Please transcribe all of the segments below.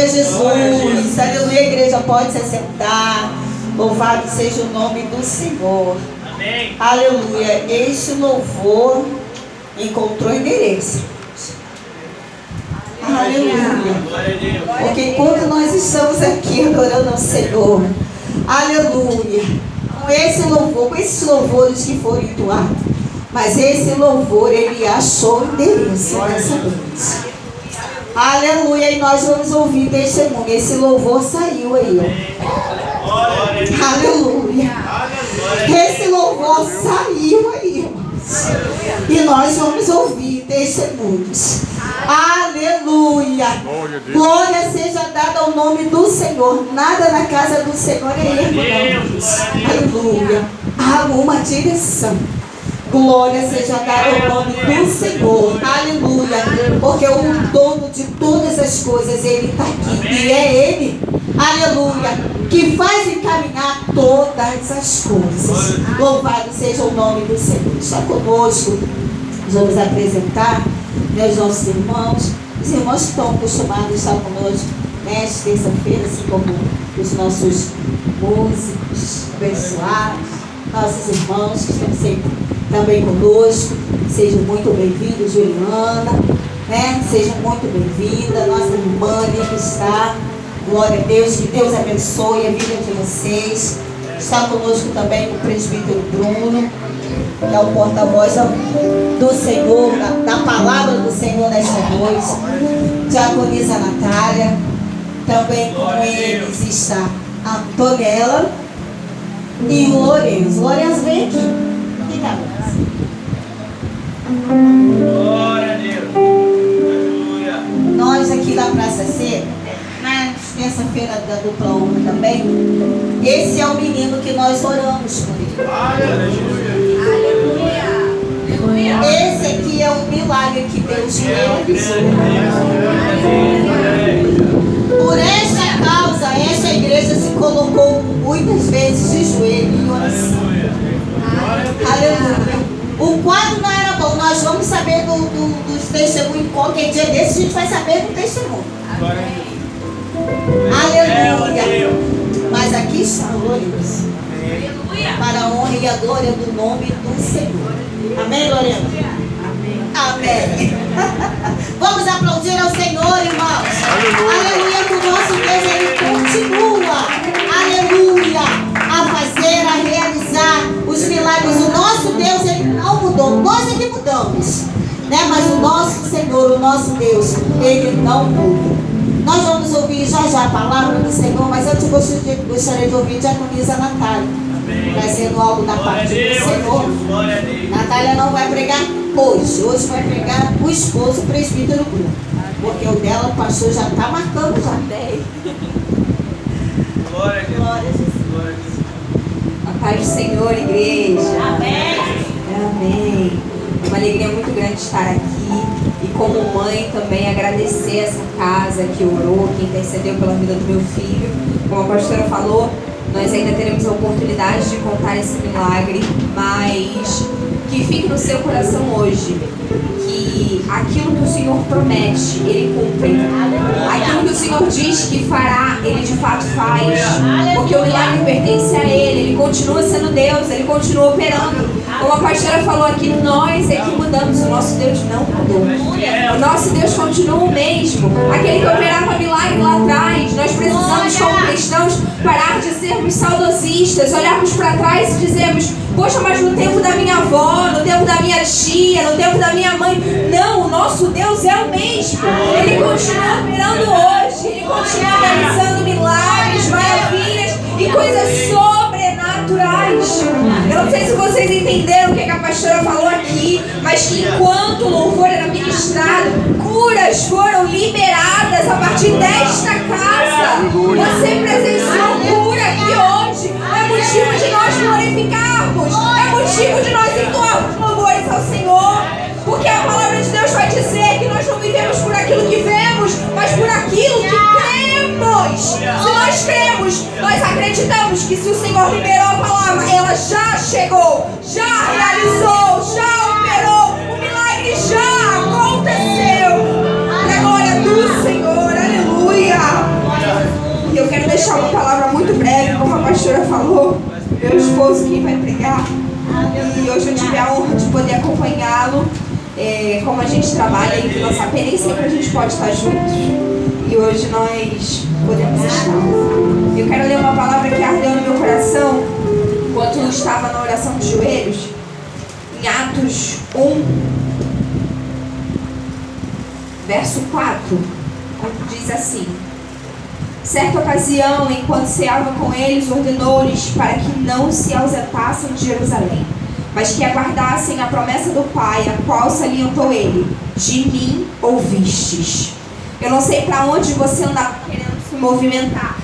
Glória a Jesus. Aleluia, igreja, pode se assentar. Louvado seja o nome do Senhor. Amém. Aleluia. Este louvor encontrou endereço. Aleluia. Porque enquanto nós estamos aqui adorando ao Senhor, aleluia, com esses louvores que foram entoados, mas esse louvor, ele achou endereço nessa noite. Aleluia. E nós vamos ouvir testemunho. Esse louvor saiu aí, ó. Aleluia. Esse louvor saiu aí, irmãos. E nós vamos ouvir testemunhos. Aleluia. Glória seja dada ao nome do Senhor. Nada na casa do Senhor é erro, não. Aleluia. Há uma direção. Glória seja dada ao nome do Senhor. Aleluia. Porque o dono de todas as coisas, Ele está aqui. E é Ele, aleluia, que faz encaminhar todas as coisas. Louvado seja o nome do Senhor. Está conosco. Nós vamos apresentar, né, os nossos irmãos. Os irmãos que estão acostumados a estar conosco nesta terça-feira, assim como os nossos músicos abençoados, nossos irmãos que estão sempre também conosco. Sejam muito bem-vindos, Juliana, né? Sejam muito bem-vinda, nossa irmã ali que está. Glória a Deus, que Deus abençoe a vida de vocês. Está conosco também o presbítero Bruno, que é o porta-voz do Senhor, da palavra do Senhor nesta noite. Diaconisa Natália, também com eles está a Antonella e o Lourenço. Lourenço, vem aqui. Glória a Deus. Aleluia. Nós aqui da Praça C, na terça-feira da dupla honra também, esse é o menino que nós oramos por ele. Aleluia. Esse aqui é o milagre que Deus realizou. Por esta causa, esta igreja se colocou muitas vezes de joelho em oração. Aleluia. O quadro não era bom. Nós vamos saber dos testemunhos. Qualquer dia desse a gente vai saber do testemunho. Aleluia. Mas aqui está, glórias, para a honra e a glória do nome do Senhor. Amém, Lorena? Amém. Vamos aplaudir ao Senhor, irmãos. Aleluia, que o nosso Deus, Ele continua, aleluia, a fazer, a realizar os milagres. O nosso Deus, Ele não mudou. Nós é que mudamos, né? Mas o nosso Senhor, o nosso Deus, Ele não muda. Nós vamos ouvir já a palavra do Senhor, mas antes gostaria de ouvir a Diaconisa Natália, trazendo algo da parte do Senhor. Natália não vai pregar hoje vai pregar o esposo, o presbítero Bruno, porque o dela, o pastor já está marcando já. Glória a Deus. Glória a Jesus. Glória a Deus. A paz do Senhor, igreja. Amém. Amém. É uma alegria muito grande estar aqui. E como mãe também agradecer essa casa que orou, que intercedeu pela vida do meu filho. Como a pastora falou, nós ainda teremos a oportunidade de contar esse milagre, mas que fique no seu coração hoje que aquilo que o Senhor promete, Ele cumpre. Aquilo que o Senhor diz que fará, Ele de fato faz. Porque o milagre pertence a Ele. Ele continua sendo Deus, Ele continua operando. Como a pastora falou aqui, nós é que mudamos. O nosso Deus não mudou. O nosso Deus continua o mesmo. Aquele que operava milagre lá atrás. Nós precisamos, como cristãos, parar de sermos saudosistas, olharmos para trás e dizermos: poxa, mas no tempo da minha avó, no tempo da minha tia, no tempo da minha mãe. Não, o nosso Deus é o mesmo. Ele continua operando hoje. Ele continua realizando milagres, maravilhas e coisas sobrenaturais. Eu não sei se vocês entenderam o que a pastora falou aqui, mas que enquanto o louvor era ministrado, curas foram liberadas a partir desta casa. Você presenciou cura aqui hoje. É motivo de nós glorificarmos. É motivo de nós entoarmos louvores ao Senhor. Porque a palavra de Deus vai dizer que nós não vivemos por aquilo que vemos, mas por aquilo que cremos. Se nós cremos, nós acreditamos que se o Senhor liberou a palavra, ela já chegou, já realizou, já operou, o milagre já aconteceu. Para a glória do Senhor, aleluia. pastora falou, meu esposo que vai pregar. E hoje eu tive a honra de poder acompanhá-lo. Como a gente trabalha em Vila Sapê, nem sempre a gente pode estar juntos. E hoje nós podemos estar. Eu quero ler uma palavra que ardeu no meu coração enquanto eu estava na oração de joelhos, em Atos 1, verso 4, onde diz assim: certa ocasião, enquanto ceava com eles, ordenou-lhes para que não se ausentassem de Jerusalém, mas que aguardassem a promessa do Pai, a qual salientou ele: de mim ouvistes. Eu não sei para onde você andava querendo se movimentar.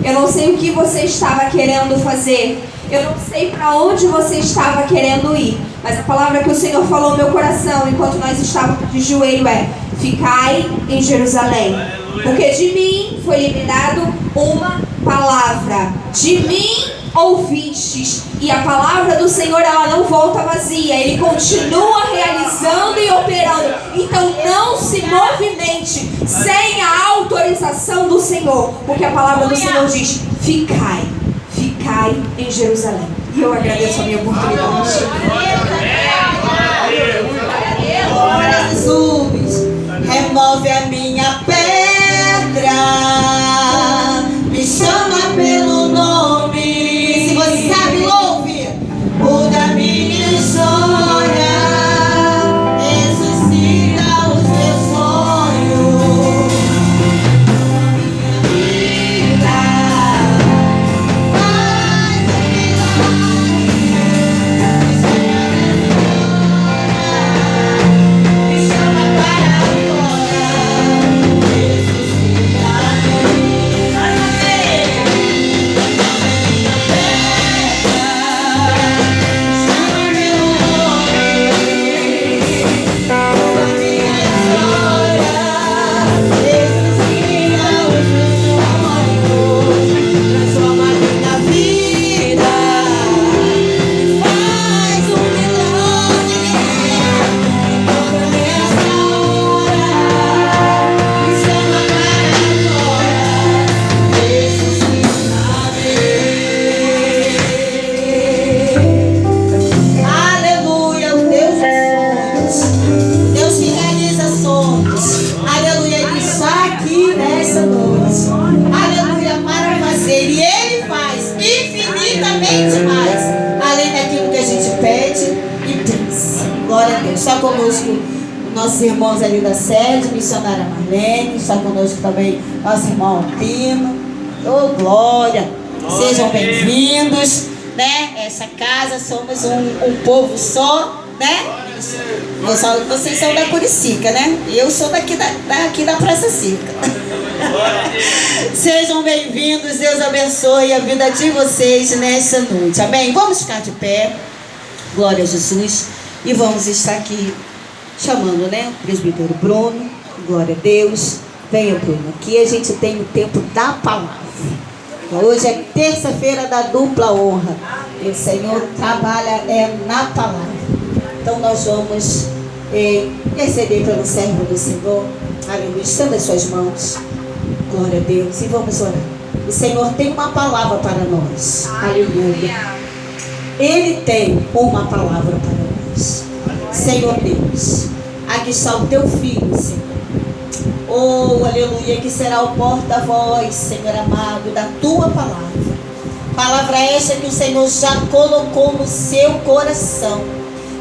Eu não sei o que você estava querendo fazer. Eu não sei para onde você estava querendo ir. Mas a palavra que o Senhor falou no meu coração enquanto nós estávamos de joelho é: ficai em Jerusalém. Porque de mim foi liberado uma palavra. De mim ouvistes. E a palavra do Senhor, ela não volta vazia. Ele continua realizando e operando. Então não se movimente sem a autorização do Senhor. Porque a palavra do Senhor diz: ficai em Jerusalém. E eu agradeço a minha oportunidade. Glória a Jesus. Remove a minha pedra, me chama pelo nome. Se você sabe, louve. Muda minha história, ressuscita os meus sonhos. Minha vida faz um milagre. Me chama para fora, ressuscita-me. Está conosco nossos irmãos ali da sede, missionária Marlene, está conosco também nosso irmão Alpino. Oh, glória! Sejam bem-vindos, né? Essa casa, somos um povo só, né? Vocês são da Curicica, né? Eu sou daqui da Praça Circa. Sejam bem-vindos, Deus abençoe a vida de vocês nessa noite, amém? Vamos ficar de pé, glória a Jesus. E vamos estar aqui chamando, né, o presbítero Bruno. Glória a Deus. Venha, Bruno, aqui a gente tem o tempo da palavra. Hoje é terça-feira da dupla honra. E o Senhor trabalha na palavra. Então nós vamos interceder pelo servo do Senhor. Aleluia. Estenda as suas mãos. Glória a Deus. E vamos orar. O Senhor tem uma palavra para nós. Aleluia. Ele tem uma palavra para nós. Senhor Deus, aqui está o teu filho, Senhor. Oh, aleluia, que será o porta-voz, Senhor amado, da tua palavra. Palavra esta que o Senhor já colocou no seu coração.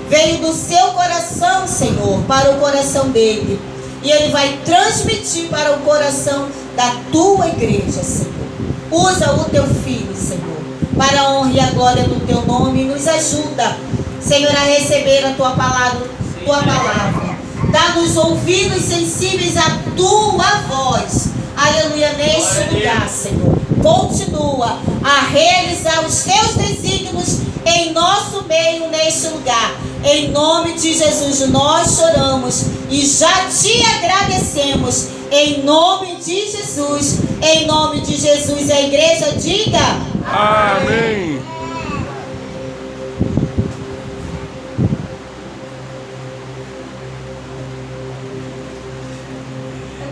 Veio do seu coração, Senhor, para o coração dele. E ele vai transmitir para o coração da tua igreja, Senhor. Usa o teu filho, Senhor, para a honra e a glória do teu nome. E nos ajuda, Senhor, a receber a tua palavra. Dá-nos ouvidos sensíveis à tua voz. Aleluia, neste lugar, Senhor. Continua a realizar os teus desígnios em nosso meio, neste lugar. Em nome de Jesus nós choramos e já te agradecemos. Em nome de Jesus. Em nome de Jesus, a igreja diga amém.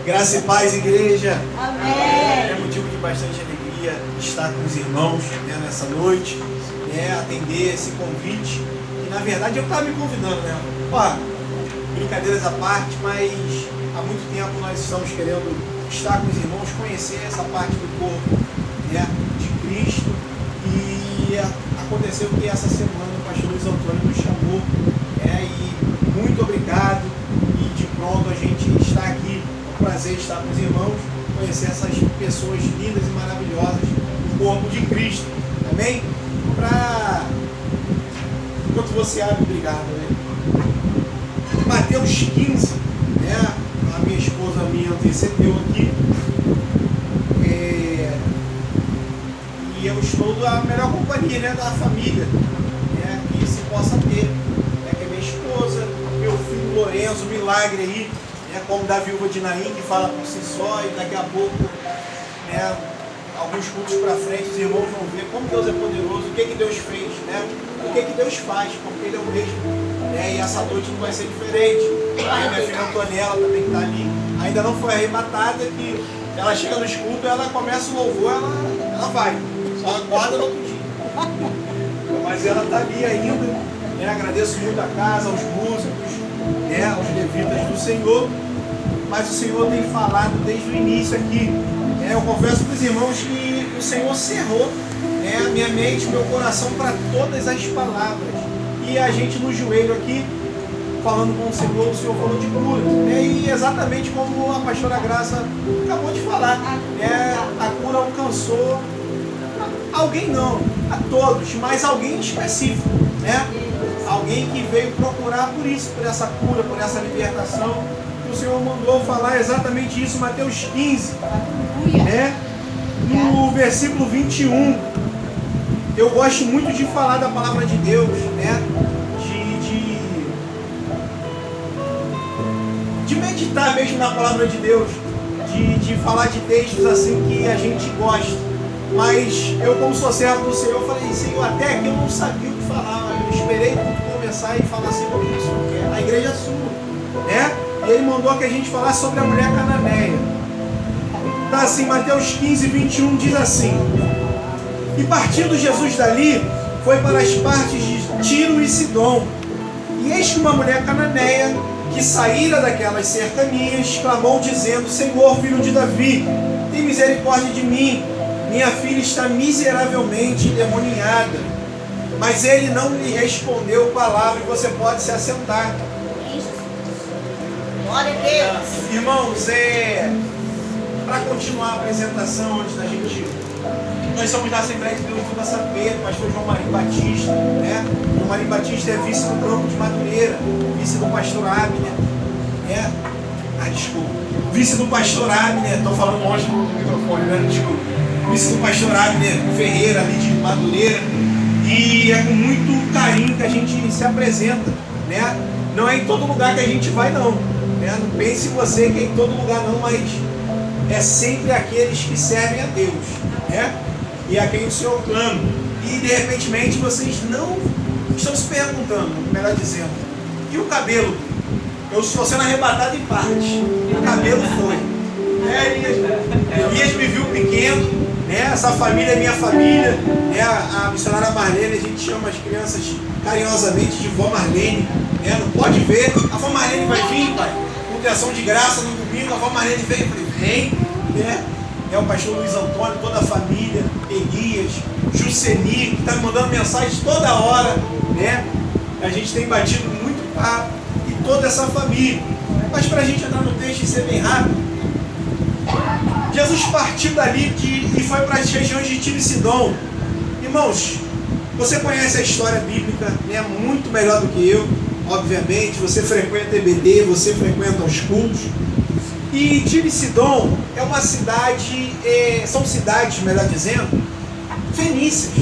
Graça e paz, igreja. Amém. É motivo de de bastante alegria estar com os irmãos, né, nessa noite, né, atender esse convite. E na verdade eu estava me convidando, né? Ó, brincadeiras à parte, mas há muito tempo nós estamos querendo estar com os irmãos, conhecer essa parte do corpo, né, de Cristo. E aconteceu que essa semana o pastor Luiz Antônio nos chamou, né, e muito obrigado. E de pronto a gente está aqui, é um prazer estar com os irmãos, conhecer essas pessoas lindas e maravilhosas do corpo de Cristo. Amém? Enquanto você abre, obrigado. Né? Mateus 15, né? A minha esposa me antecedeu aqui. E eu estou na melhor companhia, né, da família, né, que se possa ter. Né, que é minha esposa, meu filho Lourenço, milagre aí, né, como da viúva de Naim, que fala por si só, e daqui a pouco, né, alguns cultos para frente, os irmãos vão ver como Deus é poderoso, o que Deus fez, né, o que Deus faz, porque Ele é o mesmo. Né, e essa noite não vai ser diferente. Aí minha filha Antonella também está ali, ainda não foi arrebatada, que ela chega nos cultos, ela começa o louvor, ela vai, só acorda no outro dia. Mas ela está ali ainda, né, agradeço muito a casa, aos músicos, né, aos levitas do Senhor, mas o Senhor tem falado desde o início aqui. Eu confesso para os irmãos que o Senhor cerrou, né, a minha mente, meu coração para todas as palavras. E a gente no joelho aqui, falando com o Senhor falou de cura. Né, e exatamente como a pastora Graça acabou de falar, né, a cura alcançou alguém não, a todos, mas alguém específico. Né, alguém que veio procurar por isso, por essa cura, por essa libertação. O Senhor mandou falar exatamente isso, Mateus 15, né? No versículo 21. Eu gosto muito de falar da palavra de Deus, né? De meditar mesmo na palavra de Deus, de falar de textos assim que a gente gosta. Mas eu, como sou servo do Senhor, falei, Senhor, até aqui eu não sabia o que falar. Eu esperei tudo começar e falar assim, o que o Senhor quer? A igreja é sua, né? E Ele mandou que a gente falasse sobre a mulher cananeia. Está assim, Mateus 15, 21 diz assim: E partindo Jesus dali, foi para as partes de Tiro e Sidom. E eis que uma mulher cananeia, que saíra daquelas cercanias, clamou dizendo, Senhor, filho de Davi, tem misericórdia de mim, minha filha está miseravelmente endemoniada. Mas ele não lhe respondeu palavra, e você pode se assentar. Glória a Deus. Irmãos, para continuar a apresentação antes da gente... Nós somos da Assembleia de Deus do São Pedro, pastor João Marinho Batista, né? João Marinho Batista é vice do campo de Madureira, vice do pastor Abner, né? Desculpa. Vice do pastor Abner, estou falando longe do microfone, né? Desculpa. Vice do pastor Abner Ferreira, ali de Madureira. E é com muito carinho que a gente se apresenta, né? Não é em todo lugar que a gente vai, não. Né? Não pense você que é em todo lugar, não, mas é sempre aqueles que servem a Deus, né? E a quem o Senhor clama. E de repentemente vocês não estão se perguntando, melhor dizendo, e o cabelo? Eu estou sendo arrebatado em parte. O cabelo foi. Elias me viu pequeno, né? Essa família é minha família, né? A missionária Marlene, a gente chama as crianças carinhosamente de vó Marlene, né? Não pode ver, a vó Marlene vai vir, pai, com ação de graça no domingo, a vó Marlene vem, eu falei, vem, né? É o pastor Luiz Antônio, toda a família, Elias, Jusceni, que está me mandando mensagens toda hora, né? A gente tem batido muito papo, e toda essa família. Mas para a gente entrar no texto e ser bem rápido, Jesus partiu dali e foi para as regiões de Tiro e Sidom. Irmãos, você conhece a história bíblica, né? Muito melhor do que eu, obviamente. Você frequenta EBD, você frequenta os cultos. E Tiro e Sidom é uma cidade, são cidades, melhor dizendo, fenícias,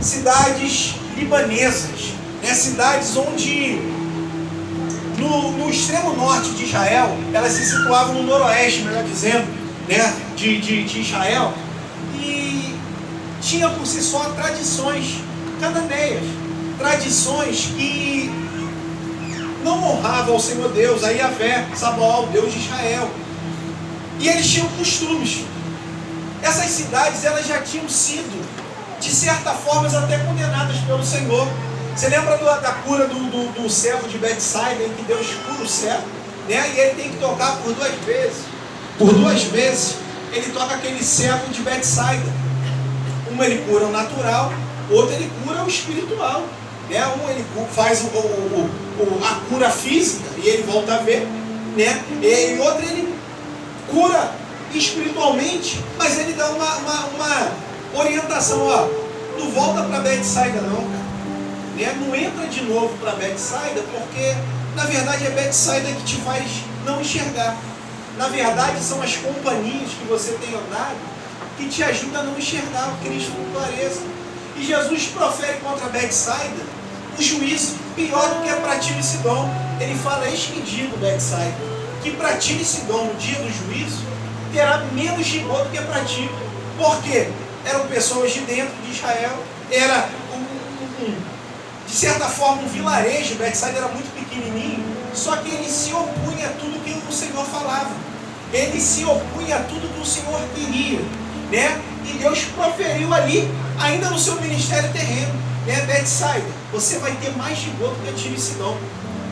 cidades libanesas, né? Cidades onde, no extremo norte de Israel, elas se situavam no noroeste, melhor dizendo, né? de Israel, e tinha por si só tradições cananeias, tradições que não honravam ao Senhor Deus, a Yahvé, Sabaoth, Deus de Israel. E eles tinham costumes. essas cidades elas já tinham sido, de certa forma, até condenadas pelo Senhor. Você lembra da cura do cego de Betsaida, em que Deus cura o cego, né? E ele tem que tocar por 2 vezes. Por 2 vezes, ele toca aquele cego de Betsaida. Uma ele cura o natural, outro ele cura o espiritual. Né? Um ele faz a cura física e ele volta a ver, né? E outro ele cura espiritualmente, mas ele dá uma orientação, ó, não volta para Betsaida não, cara. Né? Não entra de novo para Betsaida, porque na verdade é Betsaida que te faz não enxergar. Na verdade são as companhias que você tem andado que te ajudam a não enxergar o Cristo com clareza. E Jesus profere contra Betsaida um juízo pior do que é para Tiro e Sidom. Ele fala: eis que digo, Betsaida, que para Tiro e Sidom no dia do juízo terá menos rigor do que para ti. Por quê? Eram pessoas de dentro de Israel, era de certa forma um vilarejo. Betsaida era muito pequenininho, só que ele se opunha a tudo que o Senhor falava, ele se opunha a tudo que o Senhor queria, né? E Deus proferiu ali, ainda no seu ministério terreno, né? Betsaida, você vai ter mais rigor do que Tiro e Sidom,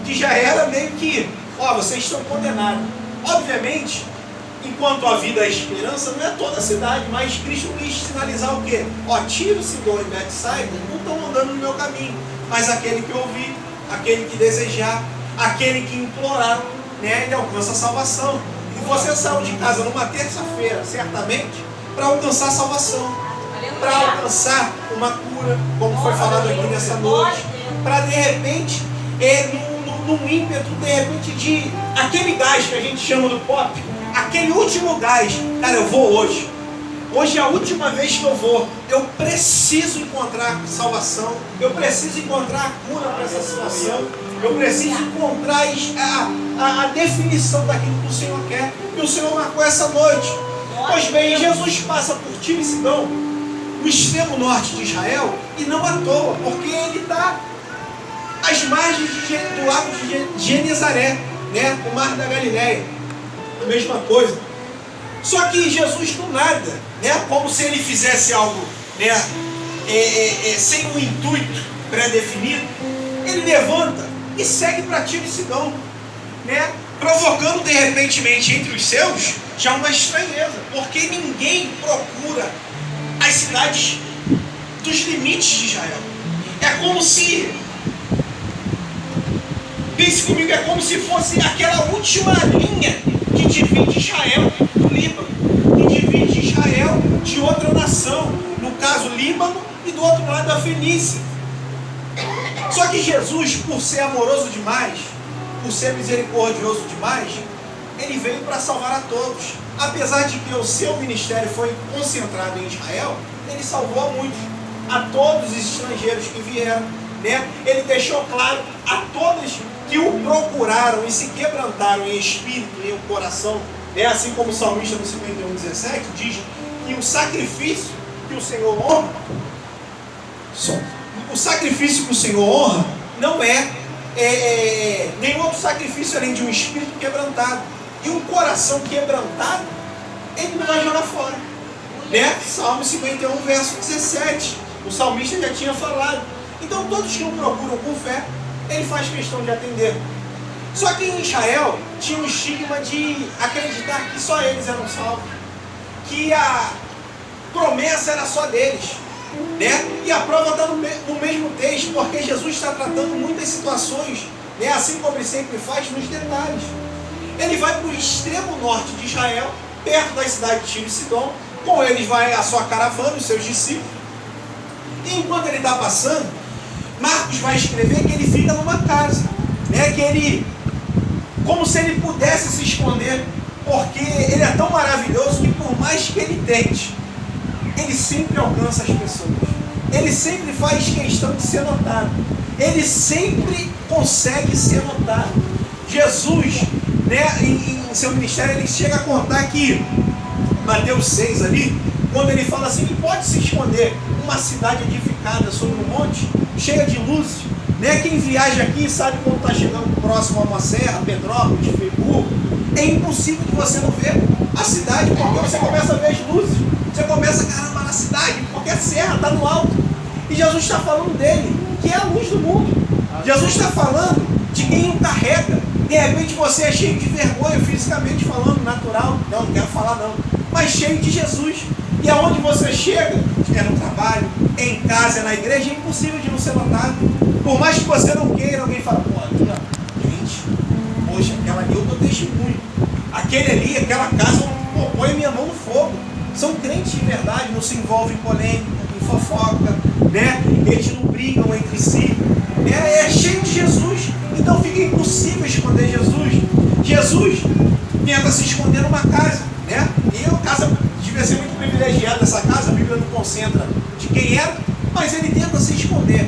que já era meio que, ó, vocês estão condenados. Obviamente, enquanto a vida é esperança, não é toda a cidade, mas Cristo quis sinalizar o quê? Ó, Tiro, Sidom e Betsaida não estão andando no meu caminho, mas aquele que ouvir, aquele que desejar, aquele que implorar, né, ele alcança a salvação. E você saiu de casa numa terça-feira, certamente, para alcançar a salvação, para alcançar uma cura, como foi falado aqui nessa noite, para de repente, num ímpeto, de repente, de aquele gás que a gente chama do pop, aquele último gás, cara, eu vou hoje. Hoje é a última vez que eu vou. Eu preciso encontrar salvação. Eu preciso encontrar a cura para essa situação. Eu preciso encontrar a definição daquilo que o Senhor quer. E o Senhor marcou essa noite. Pois bem, Jesus passa por Tiro e Sidom, o extremo norte de Israel, e não à toa, porque ele está às margens do lago de Genezaré, né? O mar da Galileia. A mesma coisa. Só que Jesus do nada, né, como se ele fizesse algo, né, sem um intuito pré-definido, ele levanta e segue para Tiro e Sidom, né, provocando de repente entre os seus já uma estranheza, porque ninguém procura as cidades dos limites de Israel. É como se, pense comigo, é como se fosse aquela última linha que divide Israel do Líbano, que divide Israel de outra nação, no caso Líbano, e do outro lado a Fenícia. Só que Jesus, por ser amoroso demais, por ser misericordioso demais, ele veio para salvar a todos. Apesar de que o seu ministério foi concentrado em Israel, ele salvou a muitos, a todos os estrangeiros que vieram, né? Ele deixou claro a todos que o procuraram e se quebrantaram em espírito e em coração, né? Assim como o salmista no 51:17 diz que o sacrifício que o Senhor honra, o sacrifício que o Senhor honra não é nenhum outro sacrifício além de um espírito quebrantado. E um coração quebrantado, ele não vai jogar fora, né? Salmo 51:17, o salmista já tinha falado. Então todos que o procuram com fé, ele faz questão de atender. Só que em Israel tinha um estigma de acreditar que só eles eram salvos, que a promessa era só deles, né? E a prova está no mesmo texto, porque Jesus está tratando muitas situações, né? Assim como ele sempre faz, nos detalhes. Ele vai para o extremo norte de Israel, perto da cidade de Tiro e Sidom. Com eles vai a sua caravana, os seus discípulos. E enquanto ele está passando, Marcos vai escrever que ele fica numa casa, né? Que ele, como se ele pudesse se esconder, porque ele é tão maravilhoso que por mais que ele tente, ele sempre alcança as pessoas. Ele sempre faz questão de ser notado. Ele sempre consegue ser notado. Jesus, né, em seu ministério, ele chega a contar que Mateus 6 ali, quando ele fala assim, que pode se esconder uma cidade edificada sobre um monte, cheia de luzes, né? Quem viaja aqui sabe quando está chegando próximo a uma serra, Petrópolis, Friburgo, é impossível de você não ver a cidade, porque você começa a ver as luzes. Você começa, caramba, na cidade, porque a serra está no alto. E Jesus está falando dele, que é a luz do mundo. Jesus está falando de quem o carrega. De repente você é cheio de vergonha, fisicamente falando, natural. Não quero falar não. Mas cheio de Jesus. E aonde você chega, é no trabalho, é em casa, é na igreja, é impossível de não ser notado. Por mais que você não queira, alguém fala, pô, ali, ó, gente, poxa, aquela ali eu dou testemunho. Aquele ali, aquela casa, pô, põe minha mão no fogo. São crentes de verdade, não se envolvem em polêmica, em fofoca, né? Eles não brigam entre si. É cheio de Jesus. Então fica impossível esconder Jesus. Jesus tenta se esconder numa casa, né? E a casa devia ser muito privilegiada, essa casa, a Bíblia não concentra de quem era, mas ele tenta se esconder.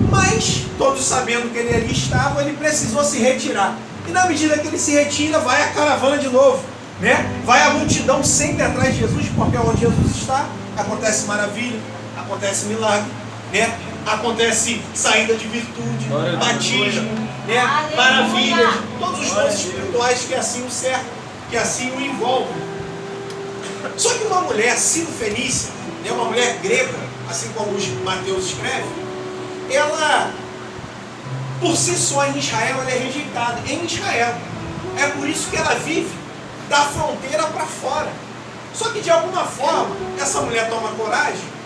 Mas, todos sabendo que ele ali estava, ele precisou se retirar. E na medida que ele se retira, vai a caravana de novo, né? Vai a multidão sempre atrás de Jesus, porque onde Jesus está, acontece maravilha, acontece milagre, né? Acontece saída de virtude, batismo, né? Maravilhas, todos os dons espirituais que assim o cercam, que assim o envolvem. Só que uma mulher sírio-fenícia, né? Uma mulher grega, assim como Mateus escreve, ela, por si só em Israel, ela é rejeitada. Em Israel. É por isso que ela vive da fronteira para fora. Só que de alguma forma, essa mulher toma coragem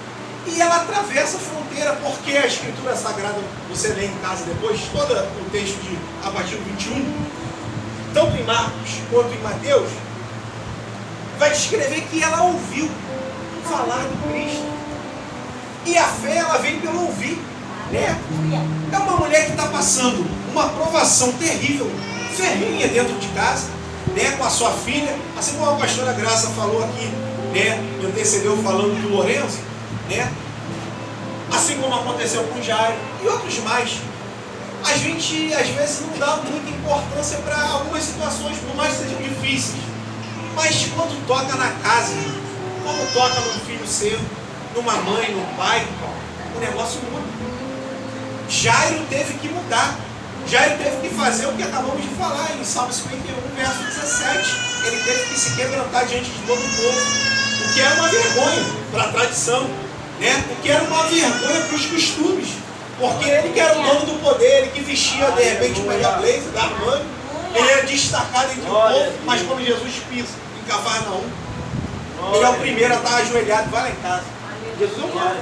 e ela atravessa a fronteira, porque a Escritura Sagrada, você lê em casa depois, todo o texto a partir do 21, tanto em Marcos quanto em Mateus, vai descrever que ela ouviu falar do Cristo. E a fé, ela vem pelo ouvir. Né? É uma mulher que está passando uma provação terrível, ferrinha dentro de casa, né? Com a sua filha, assim como a pastora Graça falou aqui, né? Me antecedeu falando do Lourenço, né? Assim como aconteceu com o Jairo e outros mais. A gente às vezes não dá muita importância para algumas situações, por mais que sejam difíceis, mas quando toca na casa, quando toca num filho seu, numa mãe, num pai, o negócio muda. Jairo teve que mudar. Jairo teve que fazer o que acabamos de falar em Salmo 51, verso 17. Ele teve que se quebrantar diante de todo o povo. O que era uma vergonha para a tradição, né? O que era uma vergonha para os costumes. Porque ele que era o dono do poder, ele que vestia de repente o melhor blazer da Armani, ele era destacado entre o povo, mas quando Jesus pisa em Cafarnaum, ele é o primeiro a estar ajoelhado, vai lá em casa. Jesus é o mano.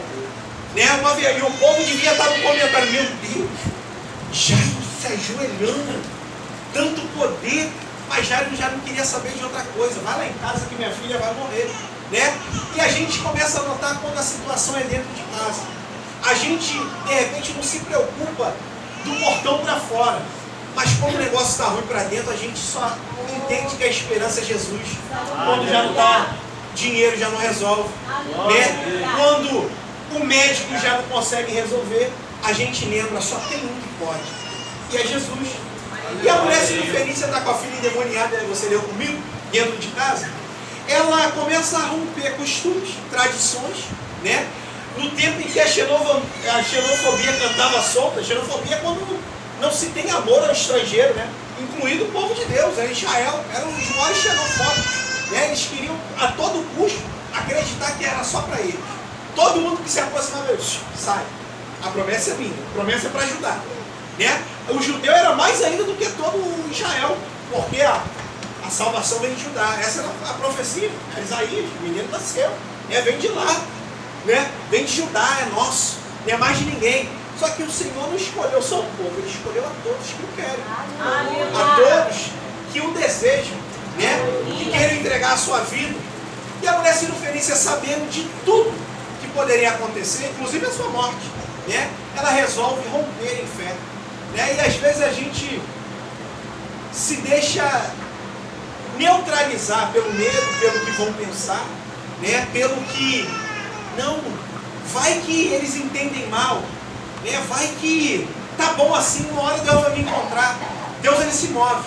Né? E o povo devia estar no comentário, meu Deus, Jairo se ajoelhando, tanto poder, mas Jairo já não queria saber de outra coisa, vai lá em casa que minha filha vai morrer, né? E a gente começa a notar quando a situação é dentro de casa, a gente de repente não se preocupa do portão para fora, mas quando o negócio está ruim para dentro, a gente só entende que a esperança é Jesus, quando já não está, dinheiro já não resolve, né? Quando o médico já não consegue resolver, a gente lembra, só tem um que pode, e é Jesus. E a mulher sírio-fenícia está com a filha endemoniada, você leu comigo, dentro de casa. Ela começa a romper costumes, tradições, né? No tempo em que a xenofobia cantava solta, a xenofobia é quando não se tem amor ao estrangeiro, né? Incluído o povo de Deus, né? Israel, eram os maiores xenofóbicos, né? Eles queriam a todo custo acreditar que era só para eles. Todo mundo que se aproximava, sai. A promessa é minha, a promessa é para ajudar. Né? O judeu era mais ainda do que todo o Israel, porque a salvação vem de Judá. Essa era a profecia. Era Isaías, o menino nasceu, né? Vem de lá, né? Vem de Judá, é nosso, não é mais de ninguém. Só que o Senhor não escolheu só o povo, Ele escolheu a todos que o querem, a todos que o desejam, né? Que querem entregar a sua vida. E a mulher sírio-fenícia, sabendo de tudo que poderia acontecer, inclusive a sua morte, né? Ela resolve romper em fé, né? E às vezes a gente se deixa neutralizar pelo medo, pelo que vão pensar, né? Pelo que não, vai que eles entendem mal, né? Vai que tá bom assim, uma hora Deus vai me encontrar. Deus, ele se move.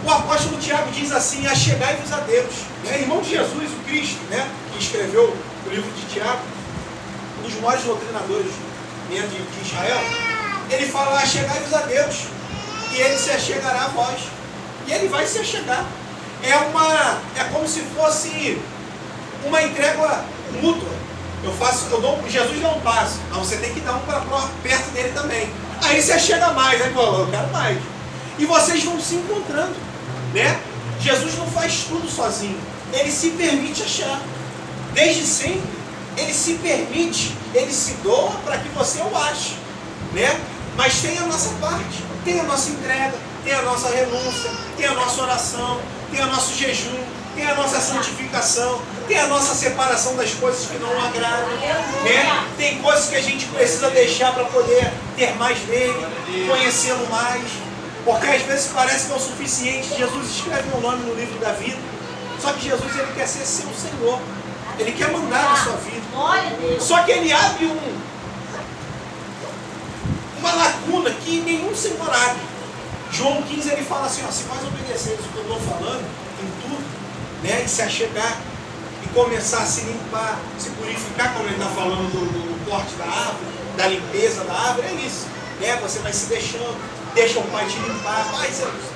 O apóstolo Tiago diz assim: achegai-vos a Deus, né? Irmão de Jesus, o Cristo, né? Que escreveu o livro de Tiago, um dos maiores doutrinadores, né, de Israel. Ele fala: achegai-vos a Deus, e Ele se achegará a vós. E Ele vai se achegar. É como se fosse uma entrega mútua. Jesus dá um passo, mas você tem que dar um para perto dele também. Aí você chega mais, aí fala, eu quero mais. E vocês vão se encontrando, né? Jesus não faz tudo sozinho, ele se permite achar. Desde sempre, ele se permite, ele se doa para que você o ache, né? Mas tem a nossa parte, tem a nossa entrega, tem a nossa renúncia, tem a nossa oração, tem o nosso jejum, tem a nossa santificação, tem a nossa separação das coisas que não agradam, né? Tem coisas que a gente precisa deixar para poder ter mais dele, conhecê-lo mais, porque às vezes parece que é o suficiente. Jesus escreve meu nome no livro da vida, só que Jesus, ele quer ser seu Senhor, ele quer mandar na sua vida, só que ele abre uma lacuna que nenhum Senhor abre. João 15, ele fala assim, ó, se nós obedecermos o que eu estou falando em tudo, né, e se achegar e começar a se limpar, se purificar, como ele está falando do corte da árvore, da limpeza da árvore, é isso, né? Você vai se deixando, deixa o Pai te limpar. Pai,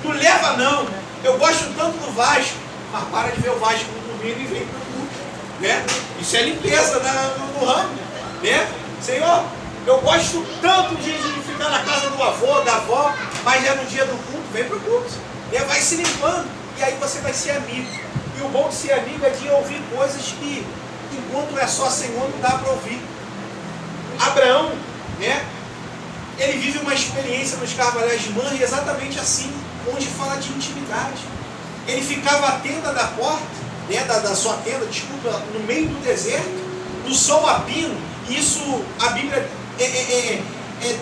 não leva não, eu gosto tanto do Vasco, mas para de ver o Vasco no domingo e vem para o culto, né? Isso é limpeza no ramo, né? Senhor, eu gosto tanto de ficar na casa do avô, da avó, mas é no dia do culto, vem para o culto, né? Vai se limpando, e aí você vai ser amigo. E o bom de ser amigo é de ouvir coisas que, enquanto é só Senhor, não dá para ouvir. Abraão, né? Ele vive uma experiência nos Carvalhais de Manre exatamente assim, onde fala de intimidade. Ele ficava à tenda da porta, né, da sua tenda, desculpa, no meio do deserto, no sol a pino. Isso a Bíblia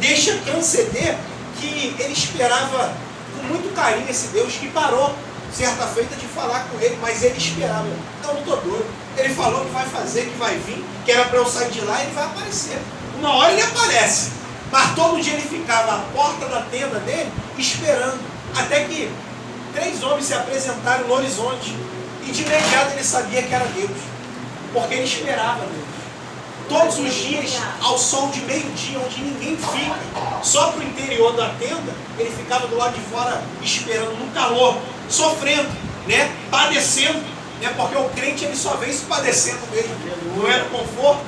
deixa transcender que ele esperava com muito carinho esse Deus que parou certa feita de falar com ele, mas ele esperava. Então, não estou doido. Ele falou que vai fazer, que vai vir, que era para eu sair de lá, ele vai aparecer. Uma hora ele aparece, mas todo dia ele ficava à porta da tenda dele, esperando, até que 3 homens se apresentaram no horizonte, e de imediato ele sabia que era Deus, porque ele esperava Deus. Todos os dias, ao sol de meio-dia, onde ninguém fica, só para o interior da tenda, ele ficava do lado de fora esperando, no calor, sofrendo, né? Padecendo, né? Porque o crente ele só vem se padecendo mesmo, não era conforto,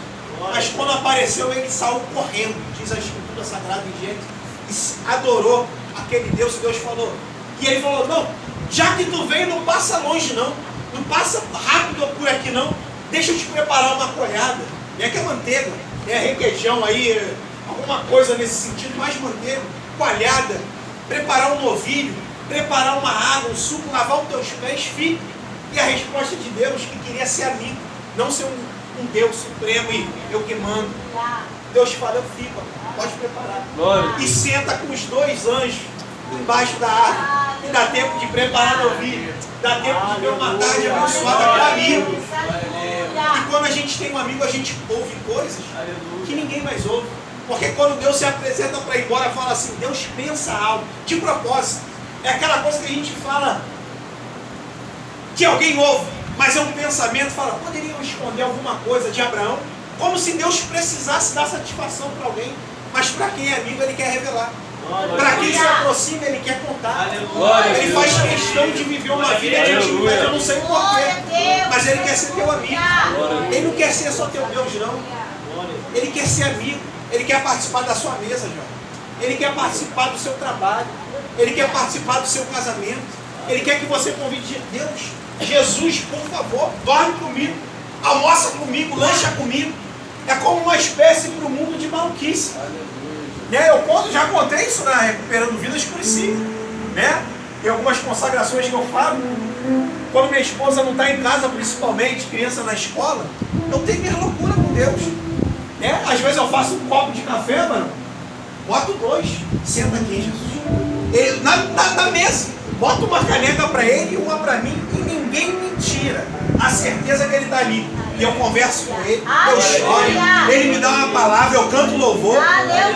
mas quando apareceu ele saiu correndo, diz a Escritura Sagrada em Gênesis, e adorou aquele Deus, e Deus falou, e ele falou, não, já que tu veio, não passa longe não passa rápido por aqui não, deixa eu te preparar uma coalhada. É que é manteiga, é requeijão aí, alguma coisa nesse sentido, mais manteiga, coalhada, preparar um novilho, preparar uma água, um suco, lavar os teus pés, fica. E a resposta de Deus, que queria ser amigo, não ser um Deus supremo e eu que mando. Deus fala, eu fico, pode preparar. E senta com os 2 anjos embaixo da árvore, e dá tempo de preparar novilho, dá tempo de ter uma tarde abençoada com amigo. E quando a gente tem um amigo, a gente ouve coisas que ninguém mais ouve. Porque quando Deus se apresenta para ir embora, fala assim, Deus pensa algo, de propósito. É aquela coisa que a gente fala, que alguém ouve, mas é um pensamento, fala, poderiam esconder alguma coisa de Abraão, como se Deus precisasse dar satisfação para alguém, mas para quem é amigo, ele quer revelar. Para quem se aproxima, ele quer contar. Ele faz questão de viver uma vida de intimidade, eu não sei porquê, mas ele quer ser teu amigo. Ele não quer ser só teu Deus, não. Ele quer ser amigo. Ele quer participar da sua mesa, João. Ele quer participar do seu trabalho. Ele quer participar do seu casamento. Ele quer que você convide Deus. Jesus, por favor, dorme comigo, almoça comigo, lancha comigo. É como uma espécie para o mundo de maluquice. Né? Eu já contei isso na Recuperando Vidas por si, né? Tem algumas consagrações que eu falo. Quando minha esposa não está em casa, principalmente, criança na escola, eu tenho minha loucura com Deus. Né? Às vezes eu faço um copo de café, mano, boto 2, senta aqui, Jesus. Ele, na mesa, boto uma caneca para ele e uma para mim, e ninguém me tira a certeza que ele está ali. E eu converso com ele, eu choro, ele me dá uma palavra, eu canto louvor,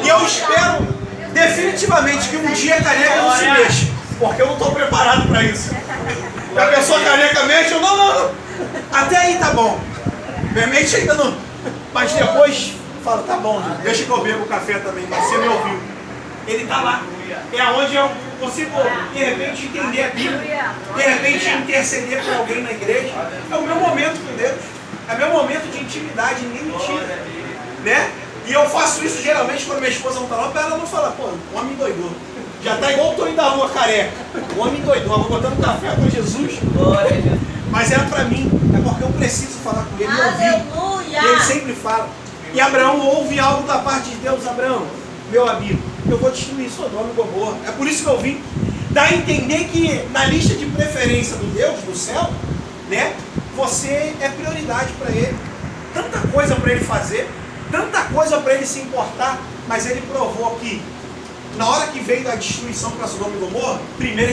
e eu espero definitivamente que um dia a caneca não se mexa, porque eu não estou preparado para isso. A pessoa caneca mexe, eu não, até aí tá bom, minha mente ainda não, mas depois fala, tá bom, deixa que eu bebo café também, mas você me ouviu. Ele está lá, é onde eu consigo de repente entender a Bíblia, de repente interceder para alguém na igreja, é o meu momento com Deus. É meu momento de intimidade, ninguém me tira, né? E eu faço isso geralmente quando minha esposa não tá lá, para ela não falar, pô, o homem doidou. Já tá igual o Tonho da Rua careca. O homem doidou, vou botando café com Jesus. Mas é pra mim, é porque eu preciso falar com ele e ouvir. E ele sempre fala. E Abraão ouve algo da parte de Deus. Abraão, meu amigo, eu vou destruir Sodoma e Gomorra. É por isso que eu vim dar a entender que na lista de preferência do Deus, do céu, né, você é prioridade para ele. Tanta coisa para ele fazer, tanta coisa para ele se importar, mas ele provou que na hora que veio a destruição para Sodoma e Gomorra, primeiro